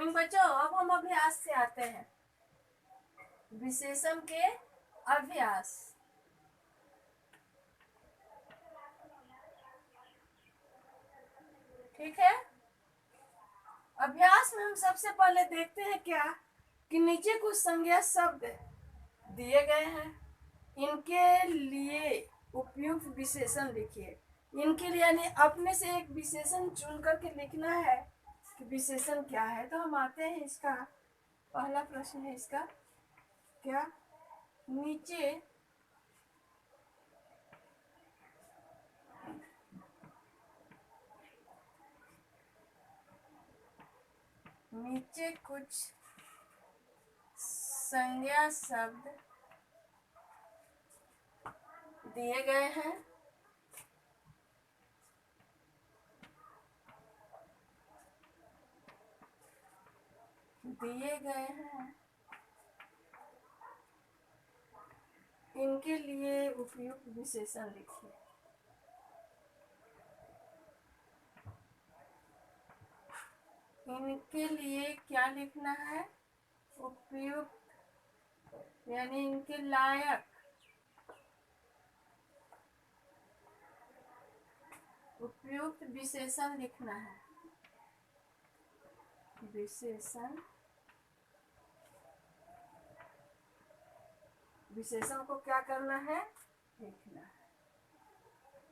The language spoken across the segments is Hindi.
गुड बच्चों, अब हम अभ्यास से आते हैं। विशेषण के अभ्यास। ठीक है, अभ्यास में हम सबसे पहले देखते हैं क्या कि नीचे कुछ संज्ञा शब्द दिए गए हैं, इनके लिए उपयुक्त विशेषण लिखिए। इनके लिए यानी अपने से एक विशेषण चुन करके लिखना है कि विशेषण क्या है। तो हम आते हैं, इसका पहला प्रश्न है इसका क्या, नीचे कुछ संज्ञा शब्द दिए गए हैं, इनके लिए उपयुक्त विशेषण लिखिए। इनके लिए क्या लिखना है, उपयुक्त यानी इनके लायक उपयुक्त विशेषण लिखना है। विशेषण को क्या करना है, लिखना है।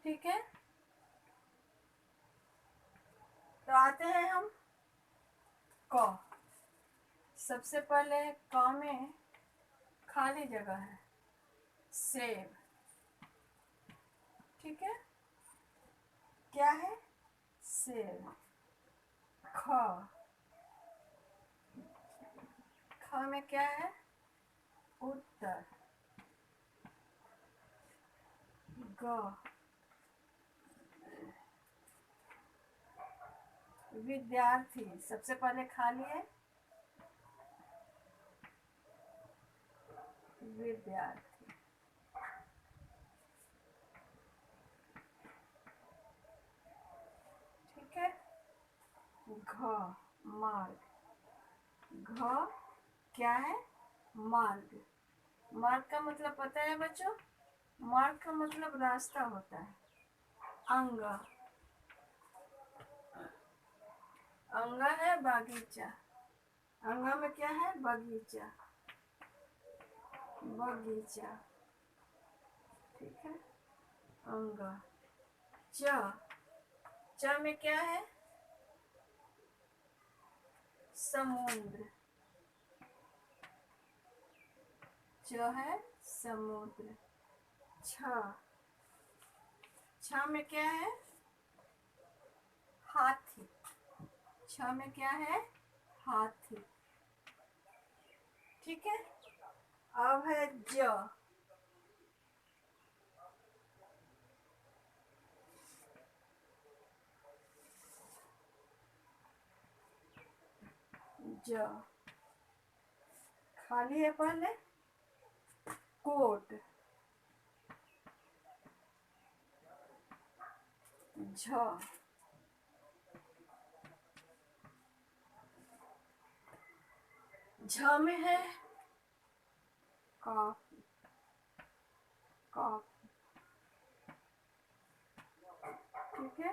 ठीक है, तो आते हैं हम क। सबसे पहले क में खाली जगह है, सेब। ठीक है, क्या है, सेब। ख में क्या है, उत्तर। ग विद्यार्थी। सबसे पहले खाली है, विद्यार्थी। ठीक है, घ मार्ग। घ क्या है, मार्ग। मार्ग का मतलब पता है बच्चों, मार्ग का मतलब रास्ता होता है। अंग, अंग है बगीचा। अंग में क्या है, बगीचा, बगीचा। ठीक है, अंग। च में क्या है, समुद्र। च है समुद्र। छ में क्या है, हाथी। छ में क्या है, हाथी। ठीक है, अब है ज। ज खाली है पहले, कोट। झ झ में है कॉफी, कॉफी। ठीक है,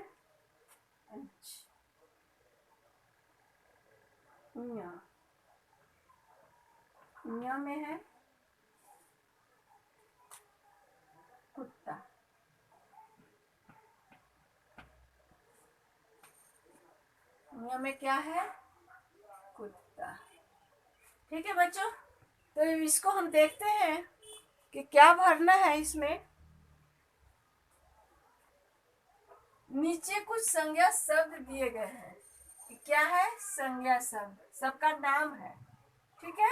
न्या में है कुत्ता। न्या में क्या है, कुत्ता। ठीक है बच्चों, तो इसको हम देखते हैं कि क्या भरना है इसमें। नीचे कुछ संज्ञा शब्द दिए गए हैं, क्या है, संज्ञा शब्द, सबका नाम है। ठीक है,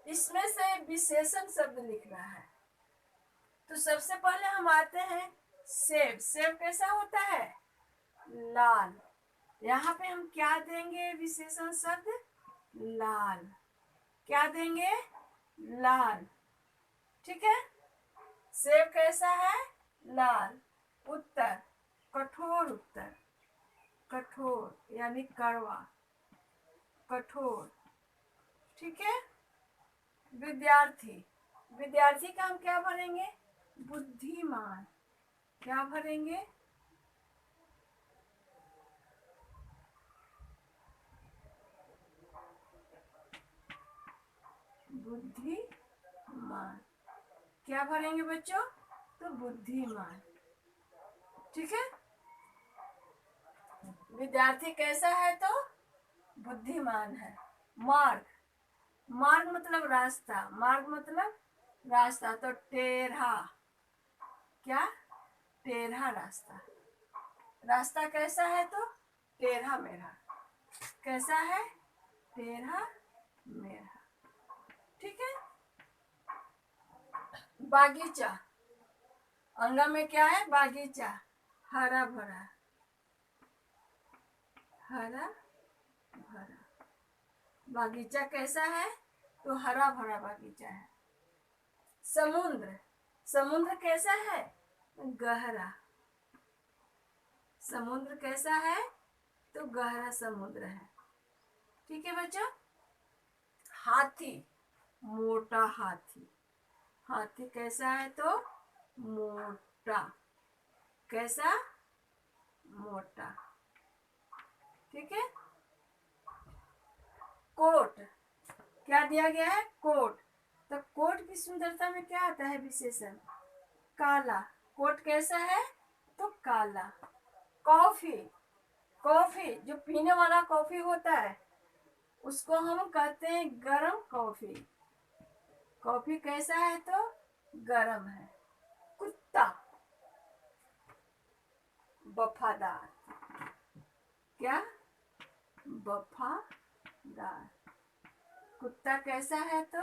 इसमें से विशेषण शब्द लिखना है। तो सबसे पहले हम आते हैं सेब। सेब कैसा होता है, लाल। यहाँ पे हम क्या देंगे, विशेषण शब्द लाल। क्या देंगे, लाल। ठीक है, सेब कैसा है, लाल। उत्तर, कठोर उत्तर। कठोर यानी कड़वा, कठोर। ठीक है। विद्यार्थी, विद्यार्थी का हम क्या भरेंगे? बुद्धिमान। क्या भरेंगे? बुद्धिमान। क्या भरेंगे बच्चों? तो बुद्धिमान। ठीक है। विद्यार्थी कैसा है? तो बुद्धिमान है। मार्ग, मार्ग मतलब रास्ता, मार्ग मतलब रास्ता, तो टेढ़ा। क्या? टेढ़ा रास्ता। रास्ता कैसा है? तो टेढ़ा मेढ़ा। कैसा है? टेढ़ा मेढ़ा। ठीक है। बागीचा, अंगा में क्या है? बागीचा, हरा भरा, हरा भरा। बागीचा कैसा है? तो हरा भरा बागीचा है। समुद्र, समुद्र कैसा है? गहरा। समुद्र कैसा है? तो गहरा समुद्र है। ठीक है बच्चों। हाथी, मोटा हाथी। हाथी कैसा है? तो मोटा। कैसा? मोटा। ठीक है। कोट, क्या दिया गया है? कोट। तो कोट की सुंदरता में क्या आता है विशेषण? काला। कोट कैसा है? तो काला। कॉफी, कॉफी जो पीने वाला कॉफी होता है उसको हम कहते हैं गरम कॉफी। कॉफी कैसा है? तो गरम है। कुत्ता, वफादार। क्या? वफादार। कुत्ता कैसा है? तो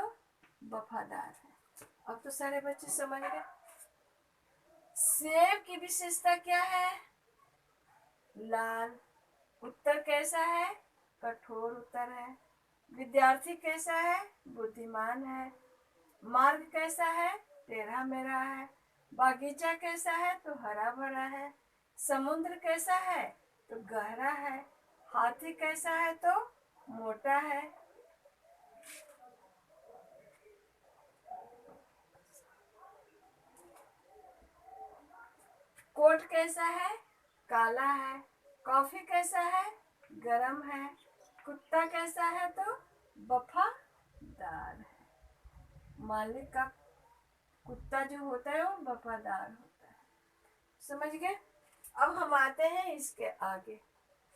वफादार है। अब तो सारे बच्चे समझ गए। सेब की विशेषता क्या है? लाल। उत्तर कैसा है? कठोर उत्तर है। विद्यार्थी कैसा है? बुद्धिमान है। मार्ग कैसा है? टेढ़ा मेढ़ा है। बागीचा कैसा है? तो हरा भरा है। समुद्र कैसा है? तो गहरा है। हाथी कैसा है? तो मोटा है। कोट कैसा है? काला है। कॉफी कैसा है? गरम है। कुत्ता कैसा है? तो वफादार है। मालिक का कुत्ता जो होता है वो वफादार होता है। समझ गए। अब हम आते हैं इसके आगे।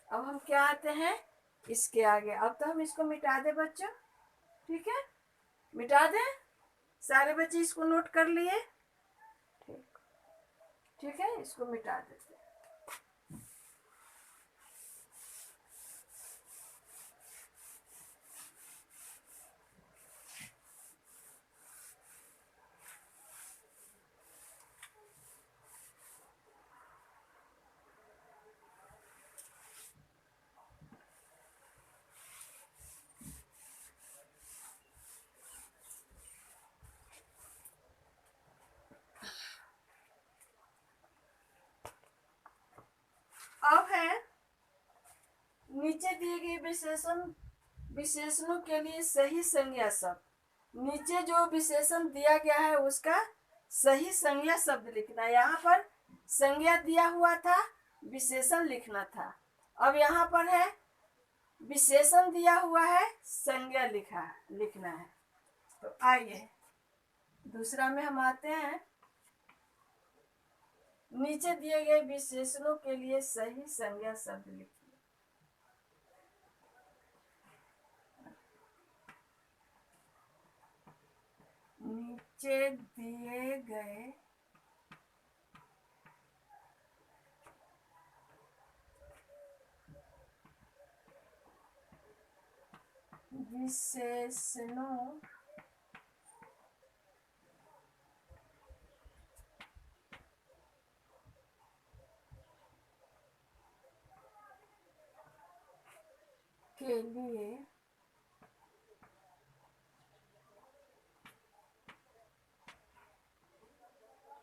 अब हम क्या आते हैं? इसके आगे। अब तो हम इसको मिटा दे बच्चों। ठीक है। मिटा दें। सारे बच्चे इसको नोट कर लिए? ठीक। ठीक है, इसको मिटा देते हैं। अब है नीचे दिए गए विशेषणों के लिए सही संज्ञा शब्द। नीचे जो विशेषण दिया गया है उसका सही संज्ञा शब्द लिखना। यहाँ पर संज्ञा दिया हुआ था, विशेषण लिखना था। अब यहाँ पर है विशेषण दिया हुआ है, संज्ञा लिखना है। तो आइए दूसरा में हम आते हैं। नीचे दिए गए विशेषणों के लिए सही संज्ञा शब्द लिखिए। नीचे दिए गए विशेषणों के लिए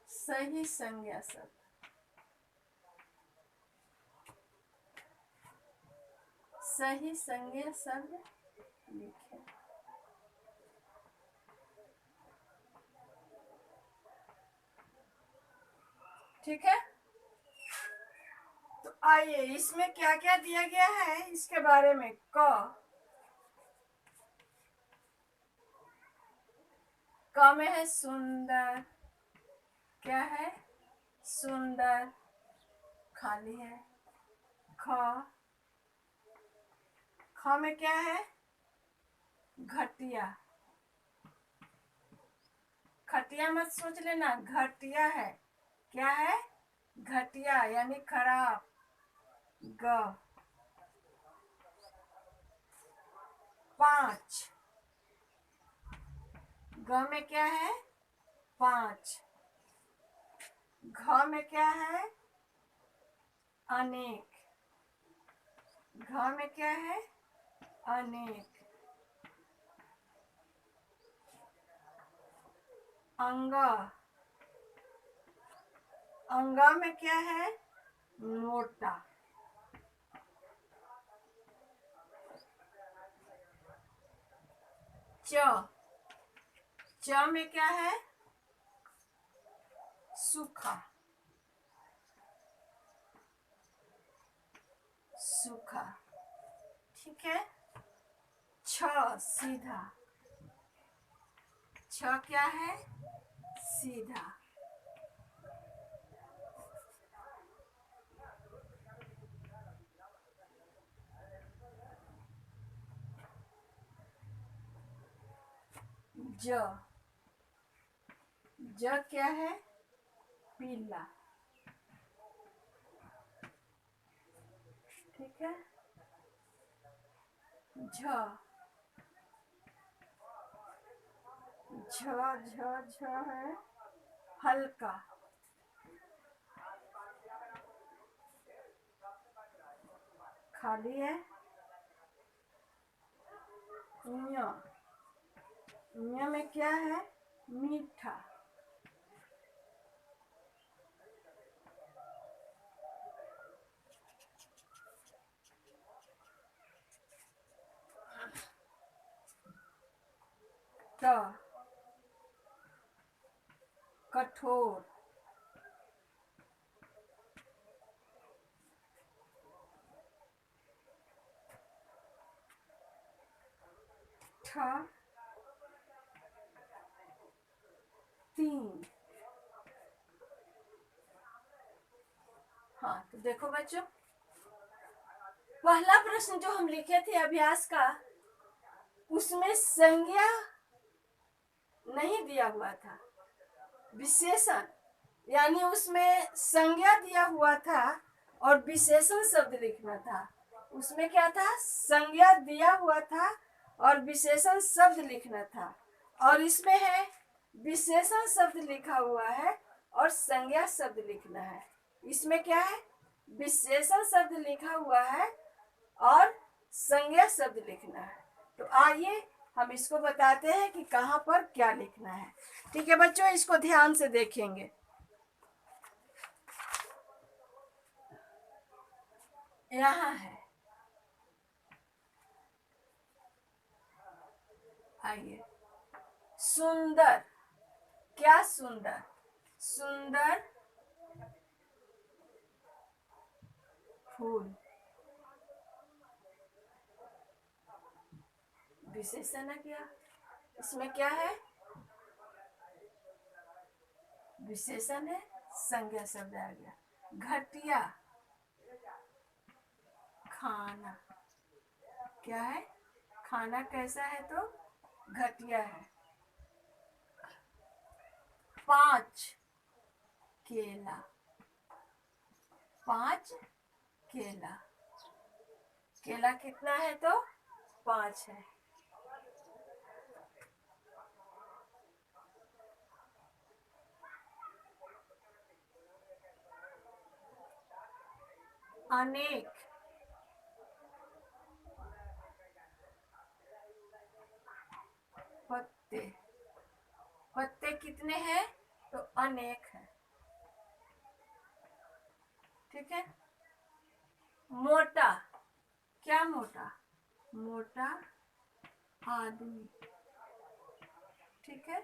सही संज्ञा शब्द। सही संज्ञा शब्द लिखें। ठीक है, तो आइए इसमें क्या क्या दिया गया है इसके बारे में। क में है सुंदर, क्या है सुंदर, खाली है। ख में क्या है घटिया, खटिया मत सोच लेना, घटिया है। क्या है घटिया यानी खराब। ग 5, ग में क्या है 5। घ में क्या है अनेक, घ में क्या है अनेक। अंग, अंगा में क्या है मोटा। च में क्या है सूखा, सूखा। ठीक है, छ सीधा, छ क्या है सीधा। ज, ज क्या है पीला। ठीक है, झ, झ झ झ है हल्का। खाली है। ञ, ञ में क्या है मीठा। ट, कठोर। ठ, 3। हाँ, तो देखो बच्चों, पहला प्रश्न जो हम लिखे थे अभ्यास का, उसमें संज्ञा नहीं दिया हुआ था, विशेषण, यानी उसमें संज्ञा दिया हुआ था और विशेषण शब्द लिखना था। उसमें क्या था संज्ञा दिया हुआ था और विशेषण शब्द लिखना था, और इसमें है विशेषण शब्द लिखा हुआ है और संज्ञा शब्द लिखना है। इसमें क्या है विशेषण शब्द लिखा हुआ है और संज्ञा शब्द लिखना है। तो आइए हम इसको बताते हैं कि कहाँ पर क्या लिखना है। ठीक है बच्चों, इसको ध्यान से देखेंगे। यहाँ है, आइए सुंदर, क्या सुंदर, सुंदर फूल। विशेषण है क्या, इसमें क्या है विशेषण है, संज्ञा शब्द आ गया। घटिया खाना, क्या है खाना कैसा है तो घटिया है। 5 केला, 5 केला, केला कितना है तो 5 है। अनेक, पत्ते, पत्ते कितने हैं तो अनेक है। ठीक है, मोटा, क्या मोटा? मोटा आदमी। ठीक है,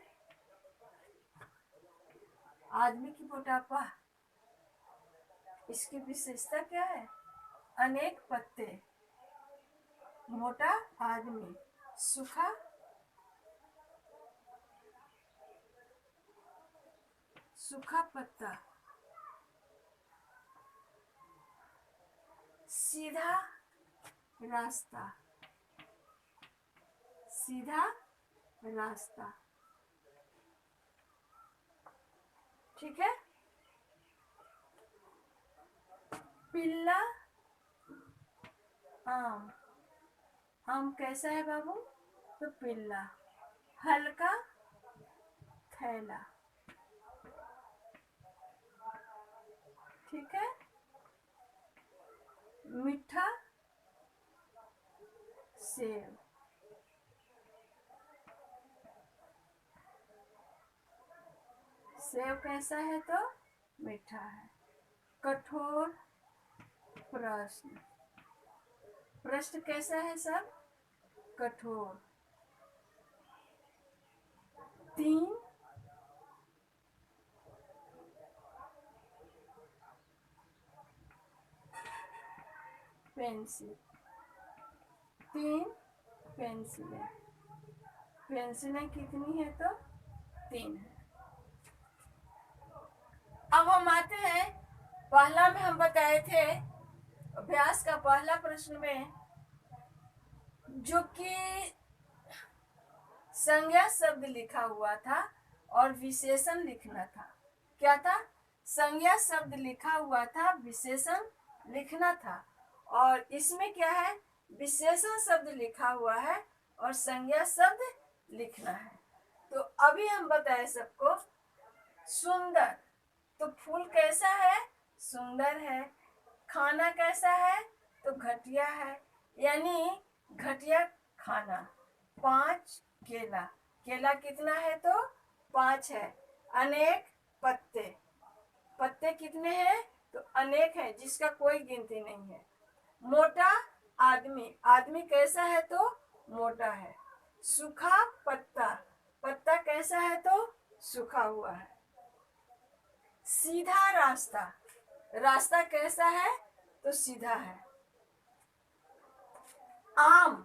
आदमी की मोटापा, इसकी विशेषता क्या है? अनेक पत्ते, मोटा आदमी, सूखा सूखा पत्ता, सीधा रास्ता, सीधा रास्ता। ठीक है, पिल्ला आम, आम कैसा है बाबू? तो पिल्ला। हल्का थैला। ठीक है, मीठा सेब, सेब कैसा है? तो मीठा है। कठोर प्रश्न, प्रश्न कैसा है सब? कठोर। 3 पेंसिल, 3 पेंसिलें, पेंसिलें कितनी है? तो 3 है। अब हम आते हैं, पहला में हम बताए थे अभ्यास का पहला प्रश्न में, जो कि संज्ञा शब्द लिखा हुआ था और विशेषण लिखना था। क्या था? संज्ञा शब्द लिखा हुआ था, विशेषण लिखना था। और इसमें क्या है? विशेषण शब्द लिखा हुआ है और संज्ञा शब्द लिखना है। तो अभी हम बताए सबको, सुंदर, तो फूल कैसा है? सुंदर है। खाना कैसा है? तो घटिया है, यानी घटिया खाना। 5 केला, केला कितना है? तो 5 है। अनेक पत्ते, पत्ते कितने हैं? तो अनेक है, जिसका कोई गिनती नहीं है। मोटा आदमी, आदमी कैसा है? तो मोटा है। सूखा पत्ता, पत्ता कैसा है? तो सूखा हुआ है। सीधा रास्ता, रास्ता कैसा है? तो सीधा है। आम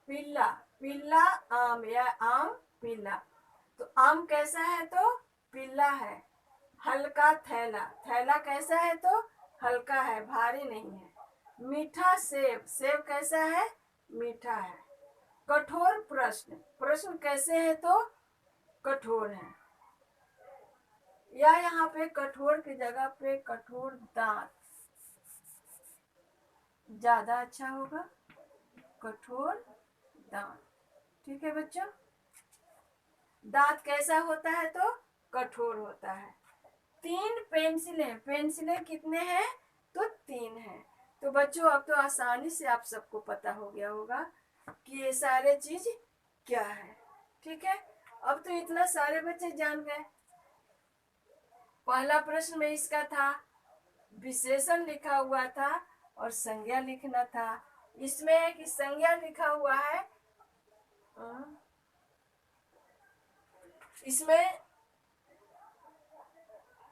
पीला, पीला आम या आम पीला, तो आम कैसा है? तो पीला है। हल्का थैला, थैला कैसा है? तो हल्का है, भारी नहीं है। मीठा सेब, सेब कैसा है? मीठा है। कठोर प्रश्न, प्रश्न कैसे है? तो कठोर है। या यहाँ पे कठोर की जगह पे कठोर दांत ज्यादा अच्छा होगा। कठोर दांत। ठीक है बच्चों, दांत कैसा होता है? तो कठोर होता है। 3 पेंसिलें, पेंसिलें कितने हैं? तो 3 हैं। तो बच्चों अब तो आसानी से आप सबको पता हो गया होगा कि ये सारे चीज क्या है। ठीक है, अब तो इतना सारे बच्चे जान गए। पहला प्रश्न में इसका था, विशेषण लिखा हुआ था और संज्ञा लिखना था। इसमें है कि संज्ञा लिखा हुआ है, इसमें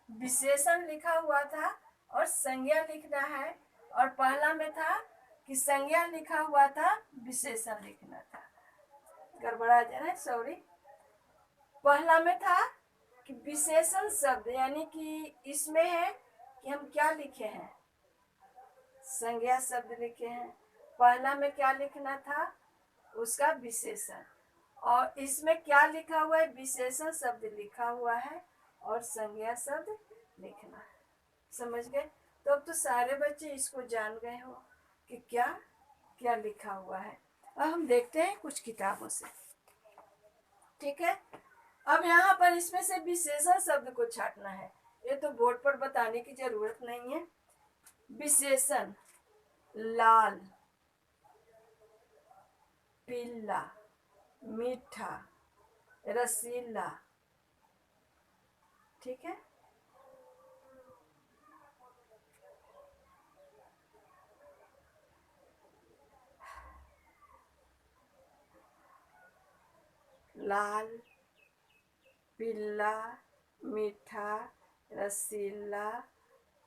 विशेषण लिखा हुआ था और संज्ञा लिखना है। और पहला में था कि संज्ञा लिखा हुआ था, विशेषण लिखना था। गड़बड़ा जा रहा है, सॉरी। पहला में था कि विशेषण शब्द, यानी कि इसमें है कि हम क्या लिखे हैं? संज्ञा शब्द लिखे हैं। पहला में क्या लिखना था? उसका विशेषण। और इसमें क्या लिखा हुआ है? विशेषण शब्द लिखा हुआ है और संज्ञा शब्द लिखना है। समझ गए? तो अब तो सारे बच्चे इसको जान गए हो कि क्या क्या लिखा हुआ है। अब हम देखते हैं कुछ किताबों से। ठीक है, अब यहाँ पर इसमें से विशेषण शब्द को छांटना है। ये तो बोर्ड पर बताने की जरूरत नहीं है। विशेषण, लाल, पीला, मीठा, रसीला। ठीक है, लाल, पीला, मीठा, रसीला,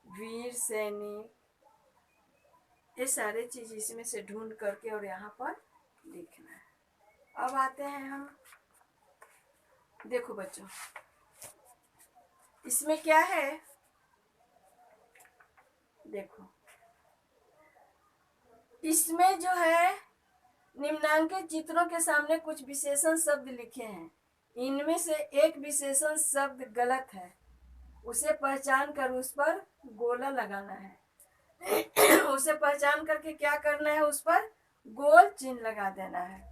वीर सैनिक, ये सारे चीज इसमें से ढूंढ करके और यहाँ पर लिखना है। अब आते हैं हम, देखो बच्चों इसमें क्या है, देखो इसमें जो है निम्नांकित चित्रों के सामने कुछ विशेषण शब्द लिखे हैं। इनमें से एक विशेषण शब्द गलत है, उसे पहचान कर उस पर गोला लगाना है। उसे पहचान करके क्या करना है, उस पर गोल चिन्ह लगा देना है।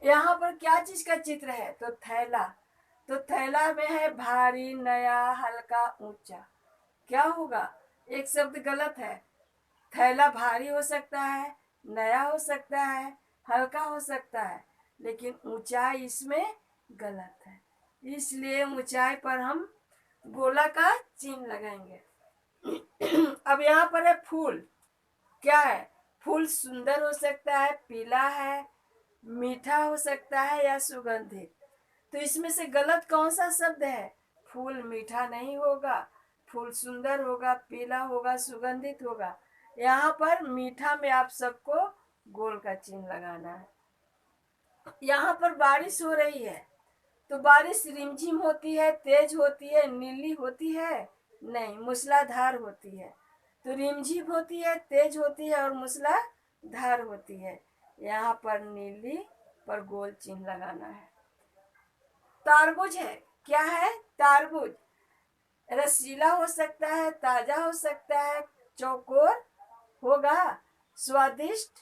यहाँ पर क्या चीज का चित्र है, तो थैला। तो थैला में है भारी, नया, हल्का, ऊंचा। क्या होगा, एक शब्द गलत है। थैला भारी हो सकता है, नया हो सकता है, हल्का हो सकता है, लेकिन ऊंचाई इसमें गलत है, इसलिए ऊंचाई पर हम गोला का चिन्ह लगाएंगे। अब यहाँ पर है फूल। क्या है, फूल सुंदर हो सकता है, पीला है, मीठा हो सकता है या सुगंधित। तो इसमें से गलत कौन सा शब्द है, फूल मीठा नहीं होगा, फूल सुंदर होगा, पीला होगा, सुगंधित होगा। यहाँ पर मीठा में आप सबको गोल का चिन्ह लगाना है। यहाँ पर बारिश हो रही है, तो बारिश रिमझिम होती है, तेज होती है, नीली होती है, नहीं मूसलाधार होती है। तो रिमझिम होती है, तेज होती है और मूसलाधार होती है। यहाँ पर नीली पर गोल चिन्ह लगाना है। तारबूज है, क्या है, तारबूज रसीला हो सकता है, ताजा हो सकता है, चौकोर होगा, स्वादिष्ट,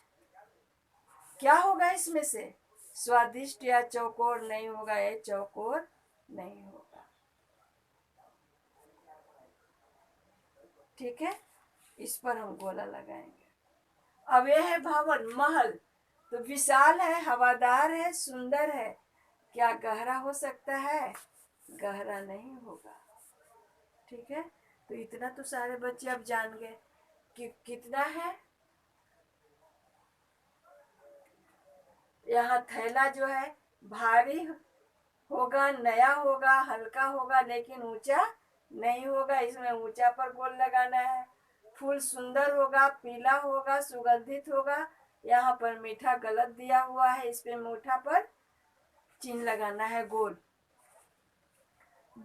क्या होगा इसमें से, स्वादिष्ट या चौकोर नहीं होगा, ये चौकोर नहीं होगा। ठीक है, इस पर हम गोला लगाएंगे। अब यह है भवन, महल। तो विशाल है, हवादार है, सुंदर है। क्या गहरा हो सकता है, गहरा नहीं होगा। ठीक है, तो इतना तो सारे बच्चे अब जान गए कि कितना है। यहाँ थैला जो है भारी होगा, नया होगा, हल्का होगा, लेकिन ऊंचा नहीं होगा, इसमें ऊंचा पर गोल लगाना है। फूल सुंदर होगा, पीला होगा, सुगंधित होगा, यहाँ पर मीठा गलत दिया हुआ है, इस पे मीठा पर चिन्ह लगाना है गोल।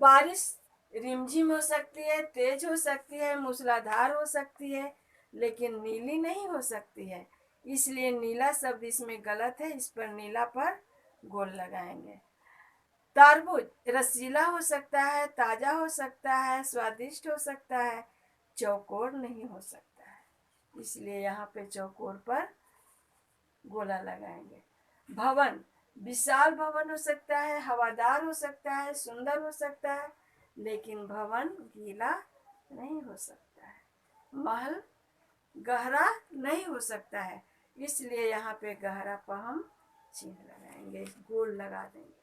बारिश रिमझिम हो सकती है, तेज हो सकती है, मूसलाधार हो सकती है, लेकिन नीली नहीं हो सकती है, इसलिए नीला शब्द इसमें गलत है, इस पर नीला पर गोल लगाएंगे। तरबूज रसीला हो सकता है, ताजा हो सकता है, स्वादिष्ट हो सकता है, चौकोर नहीं हो सकता है, इसलिए यहाँ पे चौकोर पर गोला लगाएंगे। भवन विशाल भवन हो सकता है, हवादार हो सकता है, सुंदर हो सकता है, लेकिन भवन गीला नहीं हो सकता है। महल गहरा नहीं हो सकता है, इसलिए यहाँ पे गहरा पर हम चिन्ह लगाएंगे, गोल लगा देंगे।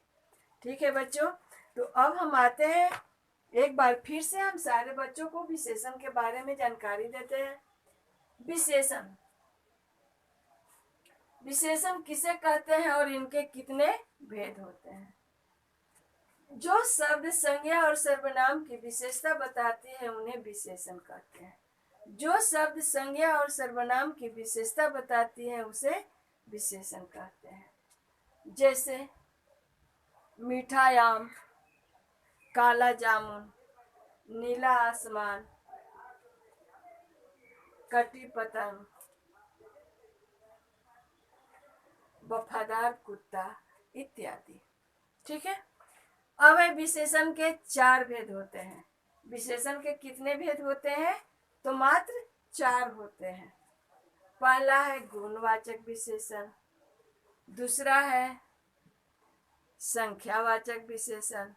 ठीक है बच्चों, तो अब हम आते हैं, एक बार फिर से हम सारे बच्चों को विशेषण के बारे में जानकारी देते हैं। विशेषण, विशेषण किसे कहते हैं और इनके कितने भेद होते हैं। जो शब्द संज्ञा और सर्वनाम की विशेषता बताती है उन्हें विशेषण कहते हैं। जो शब्द संज्ञा और सर्वनाम की विशेषता बताती है उसे विशेषण कहते हैं। जैसे मीठा आम, काला जामुन, नीला आसमान, कटी पतंग, वफादार कुत्ता इत्यादि। ठीक है, अब है विशेषण के 4 भेद होते हैं। विशेषण के कितने भेद होते हैं, तो मात्र 4 होते हैं। पहला है गुणवाचक विशेषण, दूसरा है संख्यावाचक विशेषण,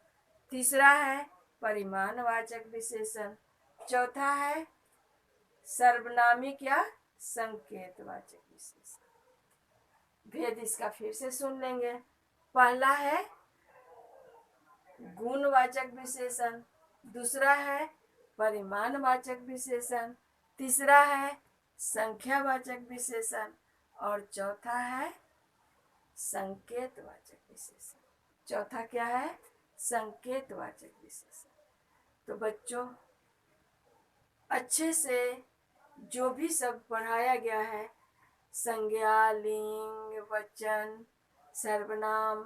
तीसरा है परिमाणवाचक विशेषण, चौथा है सर्वनामिक या संकेतवाचक विशेषण। भेद इसका फिर से सुन लेंगे। पहला है गुणवाचक विशेषण, दूसरा है परिमाणवाचक विशेषण, तीसरा है संख्यावाचक विशेषण और चौथा है संकेतवाचक विशेषण। चौथा क्या है? संकेतवाचक विशेषण। तो बच्चों, अच्छे से जो भी सब पढ़ाया गया है, संज्ञा, लिंग, वचन, सर्वनाम,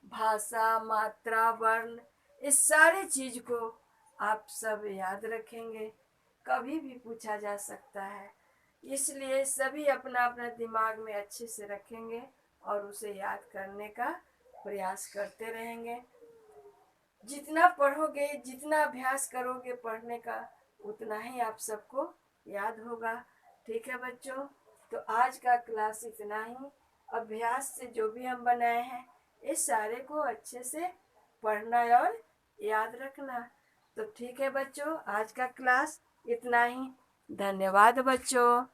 भाषा, मात्रा, वर्ण, इस सारे चीज को आप सब याद रखेंगे, कभी भी पूछा जा सकता है। इसलिए सभी अपना अपना दिमाग में अच्छे से रखेंगे और उसे याद करने का प्रयास करते रहेंगे। जितना पढ़ोगे, जितना अभ्यास करोगे पढ़ने का, उतना ही आप सबको याद होगा। ठीक है बच्चों, तो आज का क्लास इतना ही। अभ्यास से जो भी हम बनाए हैं, इस सारे को अच्छे से पढ़ना और याद रखना। तो ठीक है बच्चों, आज का क्लास इतना ही। धन्यवाद बच्चों।